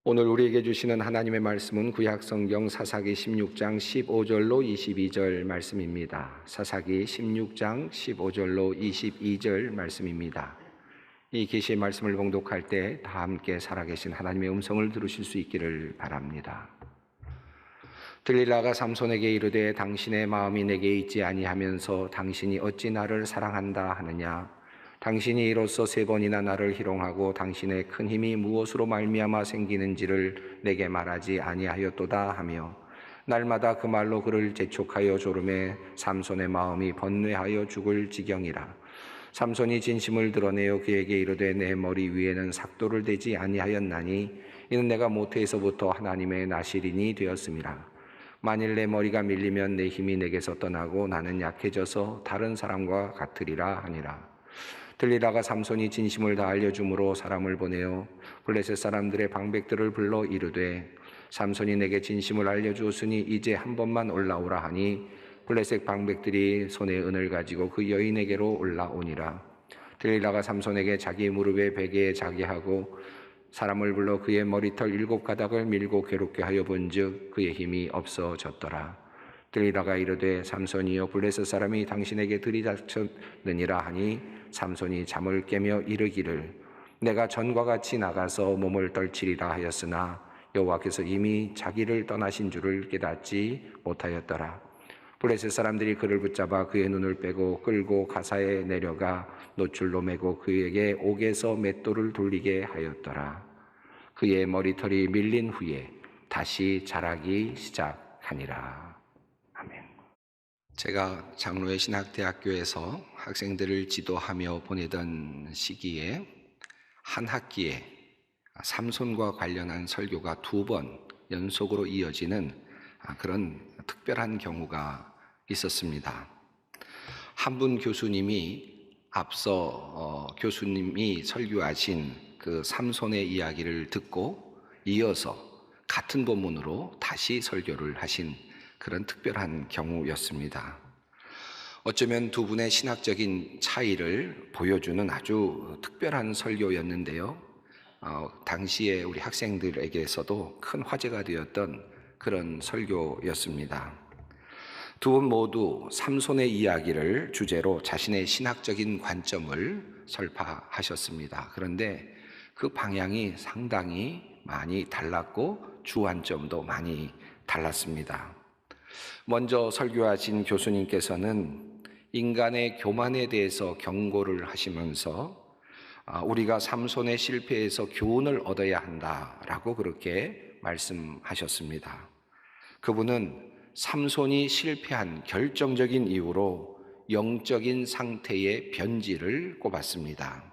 오늘 우리에게 주시는 하나님의 말씀은 구약성경 사사기 16장 15절로 22절 말씀입니다. 사사기 16장 15절로 22절 말씀입니다. 이 계시의 말씀을 봉독할 때 다 함께 살아계신 하나님의 음성을 들으실 수 있기를 바랍니다. 들릴라가 삼손에게 이르되 당신의 마음이 내게 있지 아니하면서 당신이 어찌 나를 사랑한다 하느냐. 당신이 이로써 3번이나 나를 희롱하고 당신의 큰 힘이 무엇으로 말미암아 생기는지를 내게 말하지 아니하였도다 하며 날마다 그 말로 그를 재촉하여 조름에 삼손의 마음이 번뇌하여 죽을 지경이라. 삼손이 진심을 드러내어 그에게 이르되 내 머리 위에는 삭도를 대지 아니하였나니 이는 내가 모태에서부터 하나님의 나실인이 되었음이라. 만일 내 머리가 밀리면 내 힘이 내게서 떠나고 나는 약해져서 다른 사람과 같으리라 하니라. 들리라가 삼손이 진심을 다 알려줌으로 사람을 보내어 블레셋 사람들의 방백들을 불러 이르되 삼손이 내게 진심을 알려주었으니 이제 한 번만 올라오라 하니 블레셋 방백들이 손에 은을 가지고 그 여인에게로 올라오니라. 들리라가 삼손에게 자기 무릎에 베개에 자게 하고 사람을 불러 그의 머리털 7가닥을 밀고 괴롭게 하여 본즉 그의 힘이 없어졌더라. 들리라가 이르되 삼손이여 블레셋 사람이 당신에게 들이닥쳤느니라 하니 삼손이 잠을 깨며 이르기를 내가 전과 같이 나가서 몸을 떨치리라 하였으나 여호와께서 이미 자기를 떠나신 줄을 깨닫지 못하였더라. 블레셋 사람들이 그를 붙잡아 그의 눈을 빼고 끌고 가사에 내려가 노줄로 매고 그에게 옥에서 맷돌을 돌리게 하였더라. 그의 머리털이 밀린 후에 다시 자라기 시작하니라. 아멘. 제가 장로의 신학대학교에서 학생들을 지도하며 보내던 시기에 한 학기에 삼손과 관련한 설교가 2번 연속으로 이어지는 그런 특별한 경우가 있었습니다. 한 분 교수님이 앞서 교수님이 설교하신 그 삼손의 이야기를 듣고 이어서 같은 본문으로 다시 설교를 하신 그런 특별한 경우였습니다. 어쩌면 두 분의 신학적인 차이를 보여주는 아주 특별한 설교였는데요. 당시에 우리 학생들에게서도 큰 화제가 되었던 그런 설교였습니다. 두 분 모두 삼손의 이야기를 주제로 자신의 신학적인 관점을 설파하셨습니다. 그런데 그 방향이 상당히 많이 달랐고 주안점도 많이 달랐습니다. 먼저 설교하신 교수님께서는 인간의 교만에 대해서 경고를 하시면서 우리가 삼손의 실패에서 교훈을 얻어야 한다라고 그렇게 말씀하셨습니다. 그분은 삼손이 실패한 결정적인 이유로 영적인 상태의 변질을 꼽았습니다.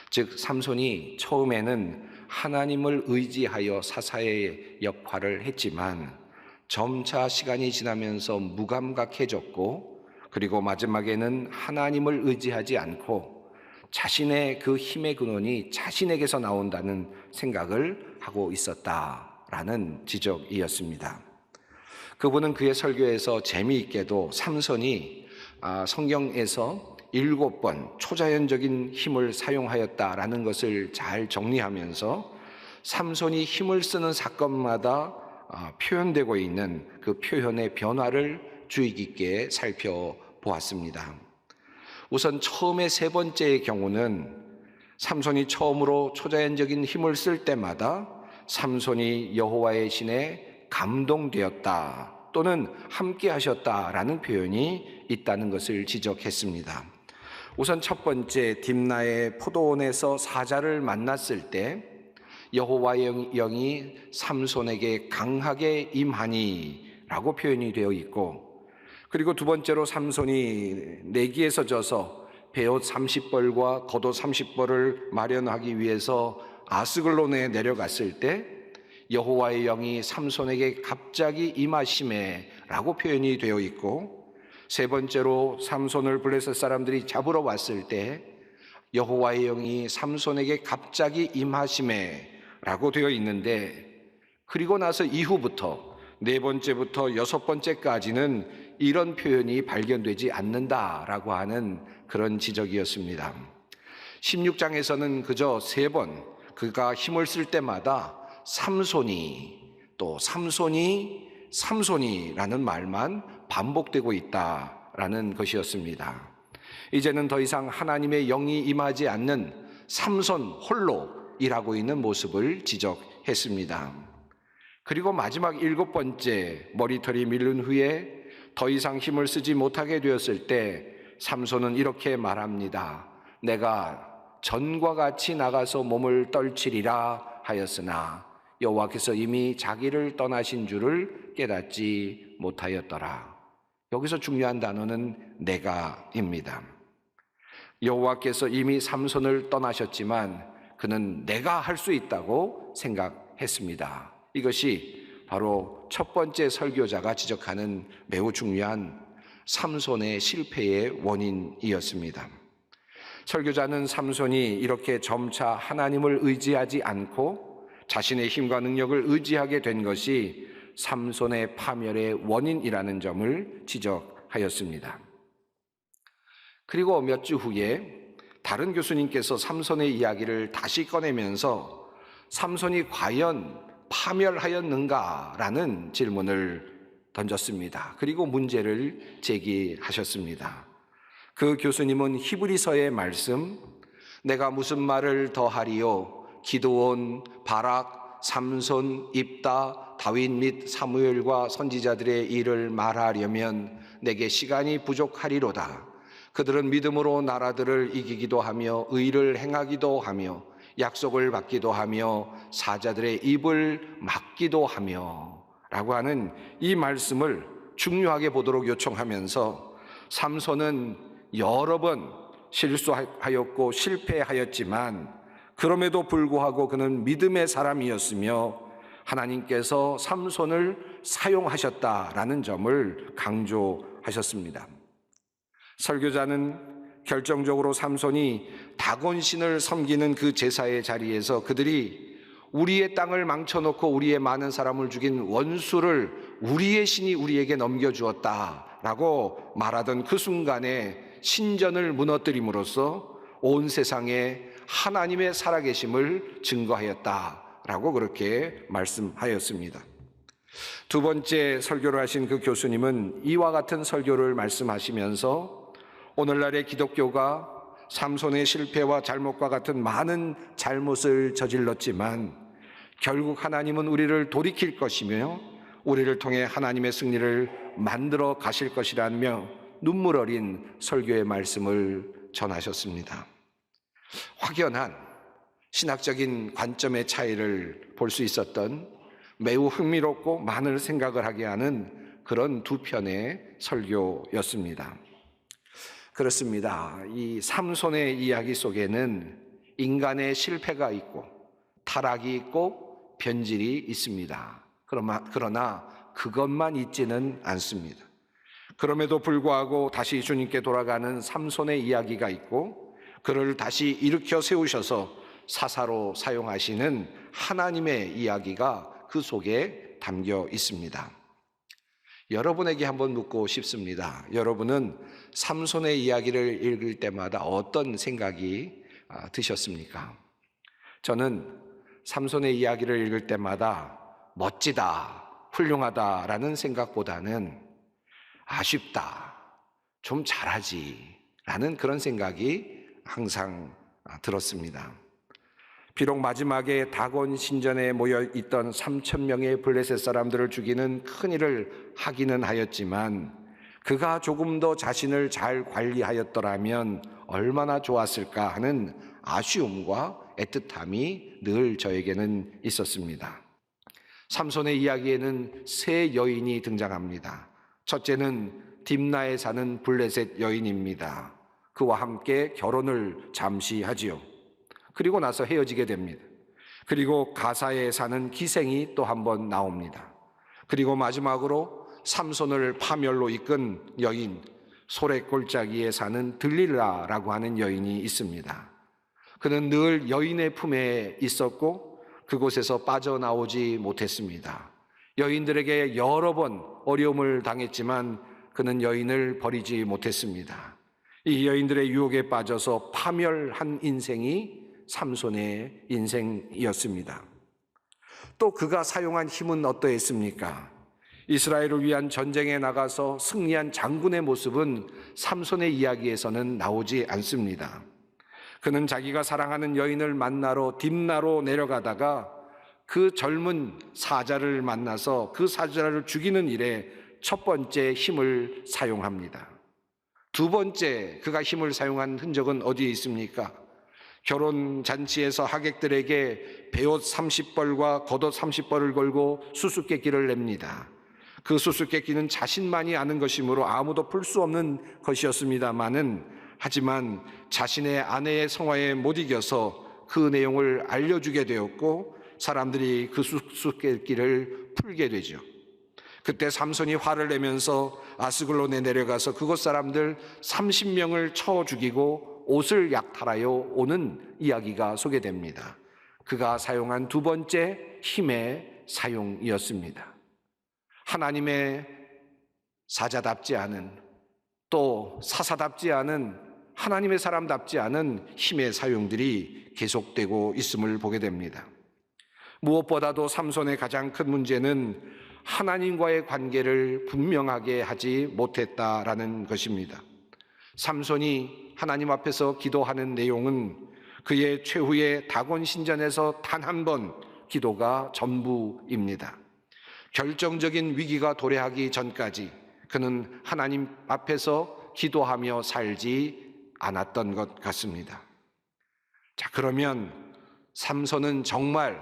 즉 삼손이 처음에는 하나님을 의지하여 사사의 역할을 했지만 점차 시간이 지나면서 무감각해졌고 그리고 마지막에는 하나님을 의지하지 않고 자신의 그 힘의 근원이 자신에게서 나온다는 생각을 하고 있었다라는 지적이었습니다. 그분은 그의 설교에서 재미있게도 삼손이 성경에서 7번 초자연적인 힘을 사용하였다라는 것을 잘 정리하면서 삼손이 힘을 쓰는 사건마다 표현되고 있는 그 표현의 변화를 주의 깊게 살펴보았습니다. 우선 처음에 3번째의 경우는 삼손이 처음으로 초자연적인 힘을 쓸 때마다 삼손이 여호와의 신에 감동되었다 또는 함께 하셨다라는 표현이 있다는 것을 지적했습니다. 우선 첫 번째 딥나의 포도원에서 사자를 만났을 때 여호와의 영이 삼손에게 강하게 임하니 라고 표현이 되어 있고, 그리고 두 번째로 삼손이 내기에서 져서 베옷 30벌과 겉옷 30벌을 마련하기 위해서 아스글론에 내려갔을 때 여호와의 영이 삼손에게 갑자기 임하심에 라고 표현이 되어 있고, 세 번째로 삼손을 블레셋 사람들이 잡으러 왔을 때 여호와의 영이 삼손에게 갑자기 임하심에 라고 되어 있는데, 그리고 나서 이후부터 4번째부터 6번째까지는 이런 표현이 발견되지 않는다라고 하는 그런 지적이었습니다. 16장에서는 그저 3번 그가 힘을 쓸 때마다 삼손이 또 삼손이라는 말만 반복되고 있다라는 것이었습니다. 이제는 더 이상 하나님의 영이 임하지 않는 삼손 홀로 일하고 있는 모습을 지적했습니다. 그리고 마지막 7번째 머리털이 밀른 후에 더 이상 힘을 쓰지 못하게 되었을 때 삼손은 이렇게 말합니다. 내가 전과 같이 나가서 몸을 떨치리라 하였으나 여호와께서 이미 자기를 떠나신 줄을 깨닫지 못하였더라. 여기서 중요한 단어는 내가입니다. 여호와께서 이미 삼손을 떠나셨지만 그는 내가 할 수 있다고 생각했습니다. 이것이 바로 첫 번째 설교자가 지적하는 매우 중요한 삼손의 실패의 원인이었습니다. 설교자는 삼손이 이렇게 점차 하나님을 의지하지 않고 자신의 힘과 능력을 의지하게 된 것이 삼손의 파멸의 원인이라는 점을 지적하였습니다. 그리고 몇 주 후에 다른 교수님께서 삼손의 이야기를 다시 꺼내면서 삼손이 과연 파멸하였는가라는 질문을 던졌습니다. 그리고 문제를 제기하셨습니다. 그 교수님은 히브리서의 말씀, 내가 무슨 말을 더하리요? 기드온, 바락, 삼손, 입다, 다윗 및 사무엘과 선지자들의 일을 말하려면 내게 시간이 부족하리로다. 그들은 믿음으로 나라들을 이기기도 하며 의를 행하기도 하며 약속을 받기도 하며 사자들의 입을 막기도 하며 라고 하는 이 말씀을 중요하게 보도록 요청하면서 삼손은 여러 번 실수하였고 실패하였지만 그럼에도 불구하고 그는 믿음의 사람이었으며 하나님께서 삼손을 사용하셨다라는 점을 강조하셨습니다. 설교자는 결정적으로 삼손이 다곤신을 섬기는 그 제사의 자리에서 그들이 우리의 땅을 망쳐놓고 우리의 많은 사람을 죽인 원수를 우리의 신이 우리에게 넘겨주었다라고 말하던 그 순간에 신전을 무너뜨림으로써 온 세상에 하나님의 살아계심을 증거하였다라고 그렇게 말씀하였습니다. 두 번째 설교를 하신 그 교수님은 이와 같은 설교를 말씀하시면서 오늘날의 기독교가 삼손의 실패와 잘못과 같은 많은 잘못을 저질렀지만 결국 하나님은 우리를 돌이킬 것이며 우리를 통해 하나님의 승리를 만들어 가실 것이라며 눈물 어린 설교의 말씀을 전하셨습니다. 확연한 신학적인 관점의 차이를 볼 수 있었던 매우 흥미롭고 많은 생각을 하게 하는 그런 두 편의 설교였습니다. 그렇습니다. 이 삼손의 이야기 속에는 인간의 실패가 있고 타락이 있고 변질이 있습니다. 그러나 그것만 있지는 않습니다. 그럼에도 불구하고 다시 주님께 돌아가는 삼손의 이야기가 있고 그를 다시 일으켜 세우셔서 사사로 사용하시는 하나님의 이야기가 그 속에 담겨 있습니다. 여러분에게 한번 묻고 싶습니다. 여러분은 삼손의 이야기를 읽을 때마다 어떤 생각이 드셨습니까? 저는 삼손의 이야기를 읽을 때마다 멋지다, 훌륭하다라는 생각보다는 아쉽다, 좀 잘하지 라는 그런 생각이 항상 들었습니다. 비록 마지막에 다곤 신전에 모여 있던 3,000명의 블레셋 사람들을 죽이는 큰 일을 하기는 하였지만 그가 조금 더 자신을 잘 관리하였더라면 얼마나 좋았을까 하는 아쉬움과 애틋함이 늘 저에게는 있었습니다. 삼손의 이야기에는 세 여인이 등장합니다. 첫째는 딥나에 사는 블레셋 여인입니다. 그와 함께 결혼을 잠시 하지요. 그리고 나서 헤어지게 됩니다. 그리고 가사에 사는 기생이 또 한 번 나옵니다. 그리고 마지막으로 삼손을 파멸로 이끈 여인, 소래 골짜기에 사는 들릴라라고 하는 여인이 있습니다. 그는 늘 여인의 품에 있었고 그곳에서 빠져나오지 못했습니다. 여인들에게 여러 번 어려움을 당했지만 그는 여인을 버리지 못했습니다. 이 여인들의 유혹에 빠져서 파멸한 인생이 삼손의 인생이었습니다. 또 그가 사용한 힘은 어떠했습니까? 이스라엘을 위한 전쟁에 나가서 승리한 장군의 모습은 삼손의 이야기에서는 나오지 않습니다. 그는 자기가 사랑하는 여인을 만나러 딥나로 내려가다가 그 젊은 사자를 만나서 그 사자를 죽이는 일에 첫 번째 힘을 사용합니다. 두 번째 그가 힘을 사용한 흔적은 어디에 있습니까? 결혼 잔치에서 하객들에게 베옷 30벌과 겉옷 30벌을 걸고 수수께끼를 냅니다. 그 수수께끼는 자신만이 아는 것이므로 아무도 풀 수 없는 것이었습니다마는, 하지만 자신의 아내의 성화에 못 이겨서 그 내용을 알려주게 되었고 사람들이 그 수수께끼를 풀게 되죠. 그때 삼손이 화를 내면서 아스글론에 내려가서 그곳 사람들 30명을 쳐 죽이고 옷을 약탈하여 오는 이야기가 소개됩니다. 그가 사용한 두 번째 힘의 사용이었습니다. 하나님의 사자답지 않은, 또 사사답지 않은, 하나님의 사람답지 않은 힘의 사용들이 계속되고 있음을 보게 됩니다. 무엇보다도 삼손의 가장 큰 문제는 하나님과의 관계를 분명하게 하지 못했다라는 것입니다. 삼손이 하나님 앞에서 기도하는 내용은 그의 최후의 다곤 신전에서 단 한 번 기도가 전부입니다. 결정적인 위기가 도래하기 전까지 그는 하나님 앞에서 기도하며 살지 않았던 것 같습니다. 자, 그러면 삼손은 정말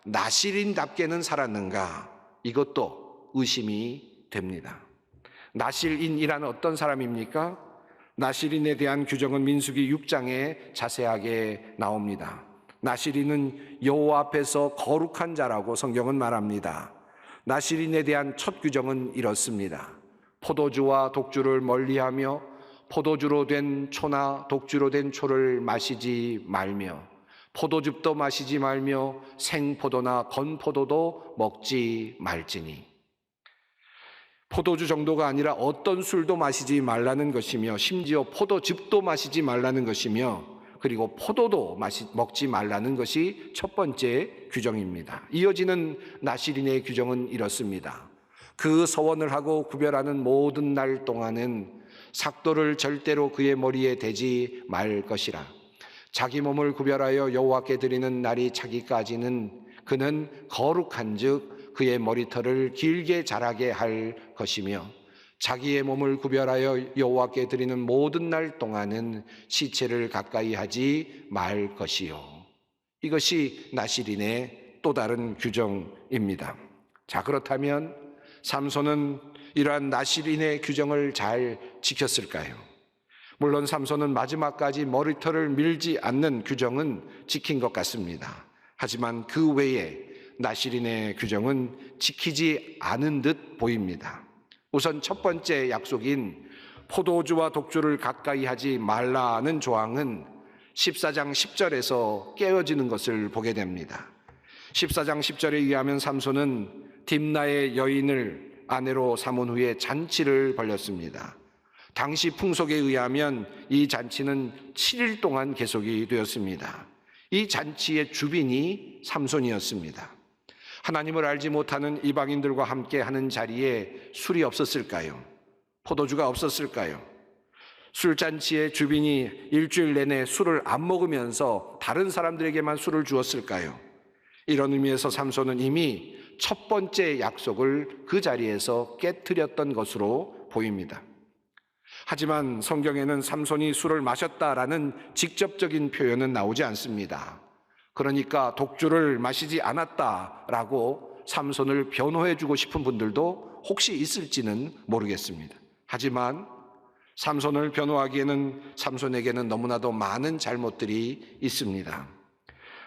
나실인답게는 살았는가? 이것도 의심이 됩니다. 나실인이라는 어떤 사람입니까? 나실인에 대한 규정은 민수기 6장에 자세하게 나옵니다. 나실인은 여호와 앞에서 거룩한 자라고 성경은 말합니다. 나실인에 대한 첫 규정은 이렇습니다. 포도주와 독주를 멀리하며 포도주로 된 초나 독주로 된 초를 마시지 말며 포도즙도 마시지 말며 생포도나 건포도도 먹지 말지니. 포도주 정도가 아니라 어떤 술도 마시지 말라는 것이며 심지어 포도즙도 마시지 말라는 것이며 그리고 포도도 먹지 말라는 것이 첫 번째 규정입니다. 이어지는 나실인의 규정은 이렇습니다. 그 서원을 하고 구별하는 모든 날 동안은 삭도를 절대로 그의 머리에 대지 말 것이라. 자기 몸을 구별하여 여호와께 드리는 날이 차기까지는 그는 거룩한즉 그의 머리털을 길게 자라게 할 것이며 자기의 몸을 구별하여 여호와께 드리는 모든 날 동안은 시체를 가까이 하지 말 것이요. 이것이 나실인의 또 다른 규정입니다. 자, 그렇다면 삼손은 이러한 나실인의 규정을 잘 지켰을까요? 물론 삼손은 마지막까지 머리털을 밀지 않는 규정은 지킨 것 같습니다. 하지만 그 외에 나실인의 규정은 지키지 않은 듯 보입니다. 우선 첫 번째 약속인 포도주와 독주를 가까이 하지 말라는 조항은 14장 10절에서 깨어지는 것을 보게 됩니다. 14장 10절에 의하면 삼손은 딥나의 여인을 아내로 삼은 후에 잔치를 벌였습니다. 당시 풍속에 의하면 이 잔치는 7일 동안 계속이 되었습니다. 이 잔치의 주빈이 삼손이었습니다. 하나님을 알지 못하는 이방인들과 함께 하는 자리에 술이 없었을까요? 포도주가 없었을까요? 술잔치의 주빈이 일주일 내내 술을 안 먹으면서 다른 사람들에게만 술을 주었을까요? 이런 의미에서 삼손은 이미 첫 번째 약속을 그 자리에서 깨트렸던 것으로 보입니다. 하지만 성경에는 삼손이 술을 마셨다라는 직접적인 표현은 나오지 않습니다. 그러니까 독주를 마시지 않았다라고 삼손을 변호해주고 싶은 분들도 혹시 있을지는 모르겠습니다. 하지만 삼손을 변호하기에는 삼손에게는 너무나도 많은 잘못들이 있습니다.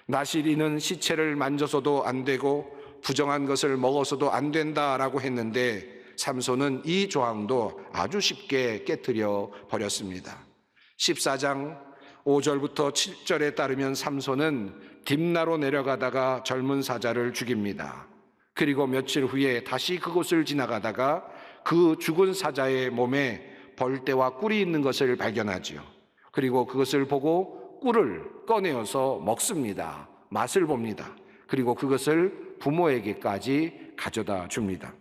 나실인은 시체를 만져서도 안 되고 부정한 것을 먹어서도 안 된다라고 했는데 삼손은 이 조항도 아주 쉽게 깨트려 버렸습니다. 14장 5절부터 7절에 따르면 삼손은 딥나로 내려가다가 젊은 사자를 죽입니다. 그리고 며칠 후에 다시 그곳을 지나가다가 그 죽은 사자의 몸에 벌떼와 꿀이 있는 것을 발견하지요. 그리고 그것을 보고 꿀을 꺼내어서 먹습니다. 맛을 봅니다. 그리고 그것을 부모에게까지 가져다 줍니다.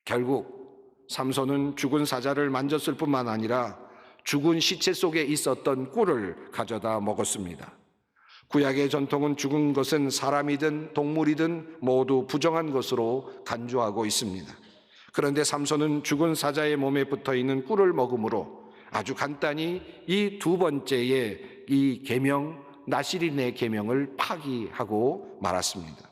결국 삼손은 죽은 사자를 만졌을 뿐만 아니라 죽은 시체 속에 있었던 꿀을 가져다 먹었습니다. 구약의 전통은 죽은 것은 사람이든 동물이든 모두 부정한 것으로 간주하고 있습니다. 그런데 삼손은 죽은 사자의 몸에 붙어있는 꿀을 먹음으로 아주 간단히 이 두 번째의 이 계명, 나실인의 계명을 파기하고 말았습니다.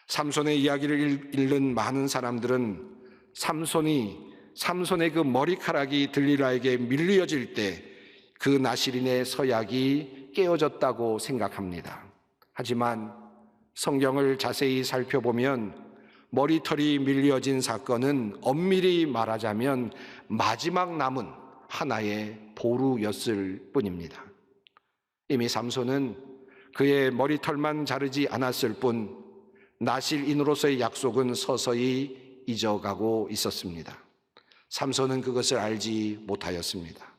삼손의 이야기를 읽는 많은 사람들은 삼손의 그 머리카락이 들릴라에게 밀려질 때 그 나실인의 서약이 깨어졌다고 생각합니다. 하지만 성경을 자세히 살펴보면 머리털이 밀려진 사건은 엄밀히 말하자면 마지막 남은 하나의 보루였을 뿐입니다. 이미 삼손은 그의 머리털만 자르지 않았을 뿐 나실인으로서의 약속은 서서히 잊어가고 있었습니다. 삼손은 그것을 알지 못하였습니다.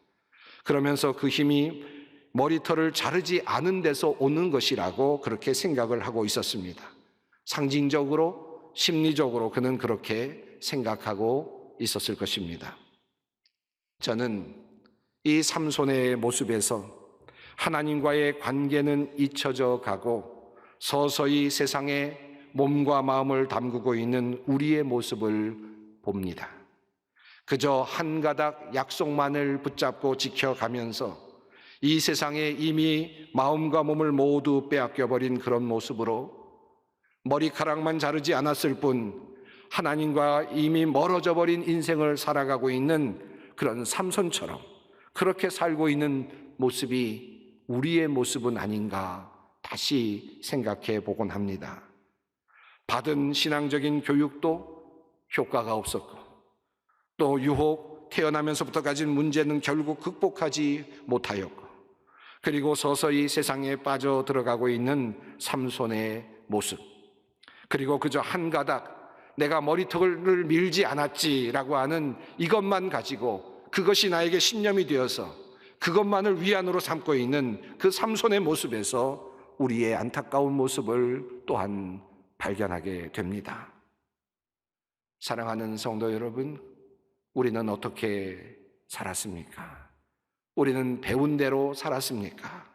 그러면서 그 힘이 머리털을 자르지 않은 데서 오는 것이라고 그렇게 생각을 하고 있었습니다. 상징적으로, 심리적으로 그는 그렇게 생각하고 있었을 것입니다. 저는 이 삼손의 모습에서 하나님과의 관계는 잊혀져 가고 서서히 세상에 몸과 마음을 담그고 있는 우리의 모습을 봅니다. 그저 한 가닥 약속만을 붙잡고 지켜가면서 이 세상에 이미 마음과 몸을 모두 빼앗겨버린 그런 모습으로 머리카락만 자르지 않았을 뿐 하나님과 이미 멀어져 버린 인생을 살아가고 있는 그런 삼손처럼 그렇게 살고 있는 모습이 우리의 모습은 아닌가 다시 생각해 보곤 합니다. 받은 신앙적인 교육도 효과가 없었고 또 유혹, 태어나면서부터 가진 문제는 결국 극복하지 못하였고 그리고 서서히 세상에 빠져 들어가고 있는 삼손의 모습, 그리고 그저 한 가닥 내가 머리털을 밀지 않았지라고 하는 이것만 가지고 그것이 나에게 신념이 되어서 그것만을 위안으로 삼고 있는 그 삼손의 모습에서 우리의 안타까운 모습을 또한 발견하게 됩니다. 사랑하는 성도 여러분, 우리는 어떻게 살았습니까? 우리는 배운 대로 살았습니까?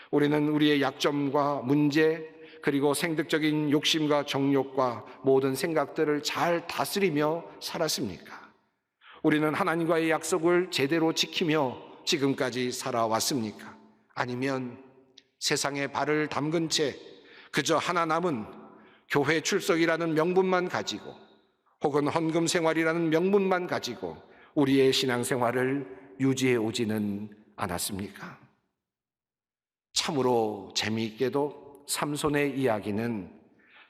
우리는 우리의 약점과 문제, 그리고 생득적인 욕심과 정욕과 모든 생각들을 잘 다스리며 살았습니까? 우리는 하나님과의 약속을 제대로 지키며 지금까지 살아왔습니까? 아니면 세상에 발을 담근 채 그저 하나 남은 교회 출석이라는 명분만 가지고 혹은 헌금 생활이라는 명분만 가지고 우리의 신앙생활을 유지해 오지는 않았습니까? 참으로 재미있게도 삼손의 이야기는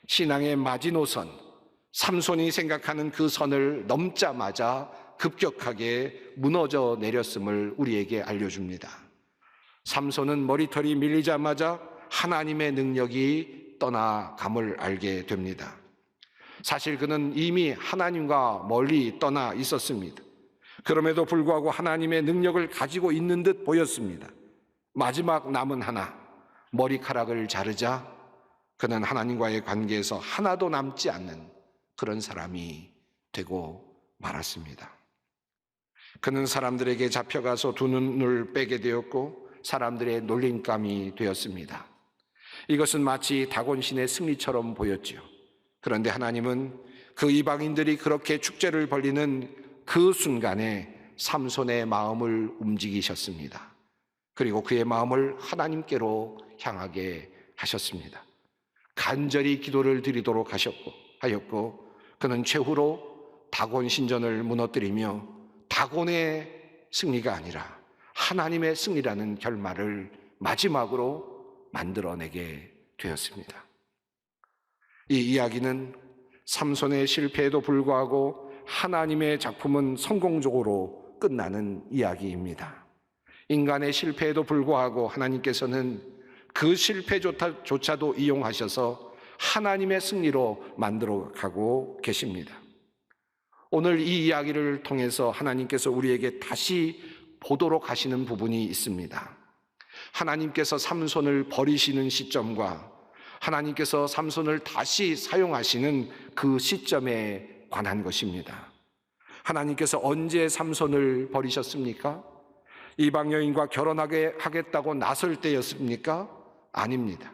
신앙의 마지노선, 삼손이 생각하는 그 선을 넘자마자 급격하게 무너져 내렸음을 우리에게 알려줍니다. 삼손은 머리털이 밀리자마자 하나님의 능력이 떠나감을 알게 됩니다. 사실 그는 이미 하나님과 멀리 떠나 있었습니다. 그럼에도 불구하고 하나님의 능력을 가지고 있는 듯 보였습니다. 마지막 남은 하나, 머리카락을 자르자 그는 하나님과의 관계에서 하나도 남지 않는 그런 사람이 되고 말았습니다. 그는 사람들에게 잡혀가서 두 눈을 빼게 되었고 사람들의 놀림감이 되었습니다. 이것은 마치 다곤신의 승리처럼 보였지요. 그런데 하나님은 그 이방인들이 그렇게 축제를 벌리는 그 순간에 삼손의 마음을 움직이셨습니다. 그리고 그의 마음을 하나님께로 향하게 하셨습니다. 간절히 기도를 드리도록 하였고 그는 최후로 다곤 신전을 무너뜨리며 다곤의 승리가 아니라 하나님의 승리라는 결말을 마지막으로 만들어내게 되었습니다. 이 이야기는 삼손의 실패에도 불구하고 하나님의 작품은 성공적으로 끝나는 이야기입니다. 인간의 실패에도 불구하고 하나님께서는 그 실패조차도 이용하셔서 하나님의 승리로 만들어가고 계십니다. 오늘 이 이야기를 통해서 하나님께서 우리에게 다시 보도록 하시는 부분이 있습니다. 하나님께서 삼손을 버리시는 시점과 하나님께서 삼손을 다시 사용하시는 그 시점에 관한 것입니다. 하나님께서 언제 삼손을 버리셨습니까? 이방 여인과 결혼하겠다고 나설 때였습니까? 아닙니다.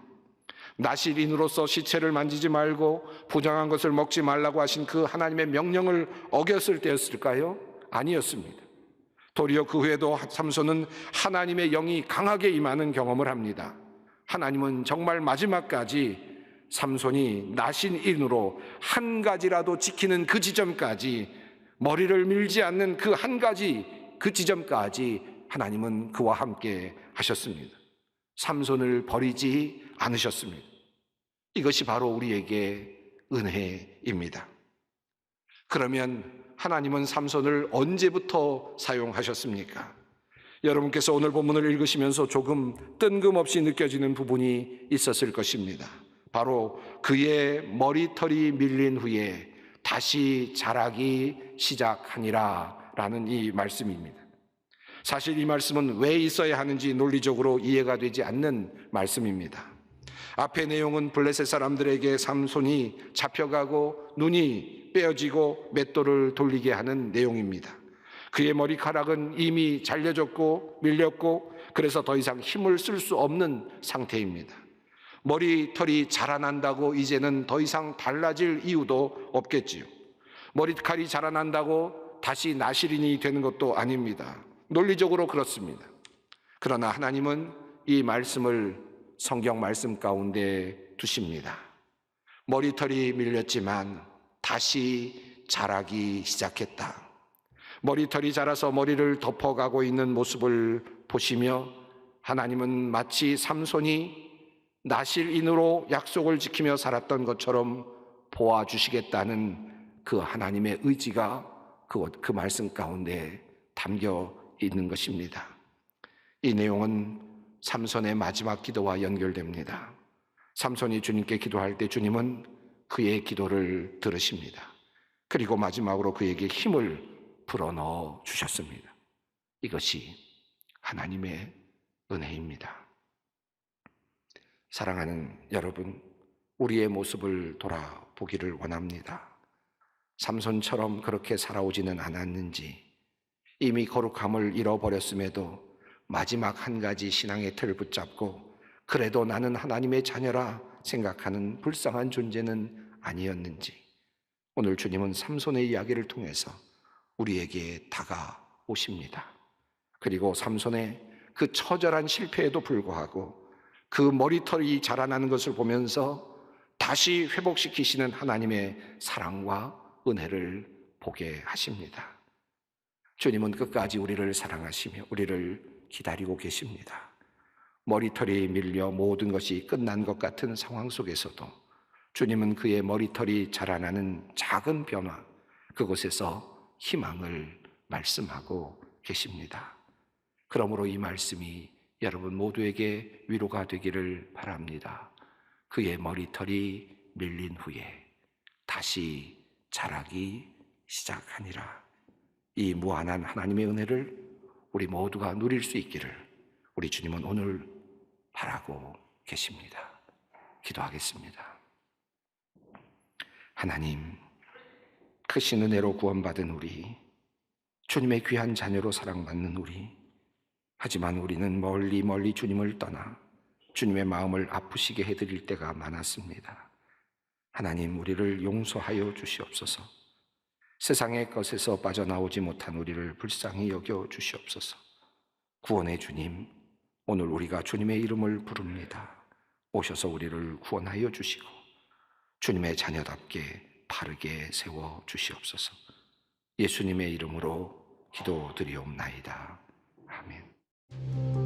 나실인으로서 시체를 만지지 말고 부정한 것을 먹지 말라고 하신 그 하나님의 명령을 어겼을 때였을까요? 아니었습니다. 도리어 그 후에도 삼손은 하나님의 영이 강하게 임하는 경험을 합니다. 하나님은 정말 마지막까지 삼손이 나신인으로 한 가지라도 지키는 그 지점까지, 머리를 밀지 않는 그 한 가지 그 지점까지 하나님은 그와 함께 하셨습니다. 삼손을 버리지 않으셨습니다. 이것이 바로 우리에게 은혜입니다. 그러면 하나님은 삼손을 언제부터 사용하셨습니까? 여러분께서 오늘 본문을 읽으시면서 조금 뜬금없이 느껴지는 부분이 있었을 것입니다. 바로 그의 머리털이 밀린 후에 다시 자라기 시작하니라 라는 이 말씀입니다. 사실 이 말씀은 왜 있어야 하는지 논리적으로 이해가 되지 않는 말씀입니다. 앞의 내용은 블레셋 사람들에게 삼손이 잡혀가고 눈이 빼어지고 맷돌을 돌리게 하는 내용입니다. 그의 머리카락은 이미 잘려졌고 밀렸고 그래서 더 이상 힘을 쓸 수 없는 상태입니다. 머리털이 자라난다고 이제는 더 이상 달라질 이유도 없겠지요. 머리칼이 자라난다고 다시 나실인이 되는 것도 아닙니다. 논리적으로 그렇습니다. 그러나 하나님은 이 말씀을 성경 말씀 가운데 두십니다. 머리털이 밀렸지만 다시 자라기 시작했다. 머리털이 자라서 머리를 덮어가고 있는 모습을 보시며 하나님은 마치 삼손이 나실인으로 약속을 지키며 살았던 것처럼 보아주시겠다는 그 하나님의 의지가 그 말씀 가운데 담겨 있는 것입니다. 이 내용은 삼손의 마지막 기도와 연결됩니다. 삼손이 주님께 기도할 때 주님은 그의 기도를 들으십니다. 그리고 마지막으로 그에게 힘을 불어넣어 주셨습니다. 이것이 하나님의 은혜입니다. 사랑하는 여러분, 우리의 모습을 돌아보기를 원합니다. 삼손처럼 그렇게 살아오지는 않았는지, 이미 거룩함을 잃어버렸음에도 마지막 한 가지 신앙의 틀을 붙잡고 그래도 나는 하나님의 자녀라 생각하는 불쌍한 존재는 아니었는지, 오늘 주님은 삼손의 이야기를 통해서 우리에게 다가오십니다. 그리고 삼손의 그 처절한 실패에도 불구하고 그 머리털이 자라나는 것을 보면서 다시 회복시키시는 하나님의 사랑과 은혜를 보게 하십니다. 주님은 끝까지 우리를 사랑하시며 우리를 기다리고 계십니다. 머리털이 밀려 모든 것이 끝난 것 같은 상황 속에서도 주님은 그의 머리털이 자라나는 작은 변화, 그곳에서 희망을 말씀하고 계십니다. 그러므로 이 말씀이 여러분 모두에게 위로가 되기를 바랍니다. 그의 머리털이 밀린 후에 다시 자라기 시작하니라. 이 무한한 하나님의 은혜를 우리 모두가 누릴 수 있기를 우리 주님은 오늘 바라고 계십니다. 기도하겠습니다. 하나님, 크신 은혜로 구원받은 우리, 주님의 귀한 자녀로 사랑받는 우리, 하지만 우리는 멀리 멀리 주님을 떠나 주님의 마음을 아프시게 해드릴 때가 많았습니다. 하나님, 우리를 용서하여 주시옵소서. 세상의 것에서 빠져나오지 못한 우리를 불쌍히 여겨 주시옵소서. 구원의 주님, 오늘 우리가 주님의 이름을 부릅니다. 오셔서 우리를 구원하여 주시고 주님의 자녀답게 바르게 세워 주시옵소서. 예수님의 이름으로 기도드리옵나이다. 아멘.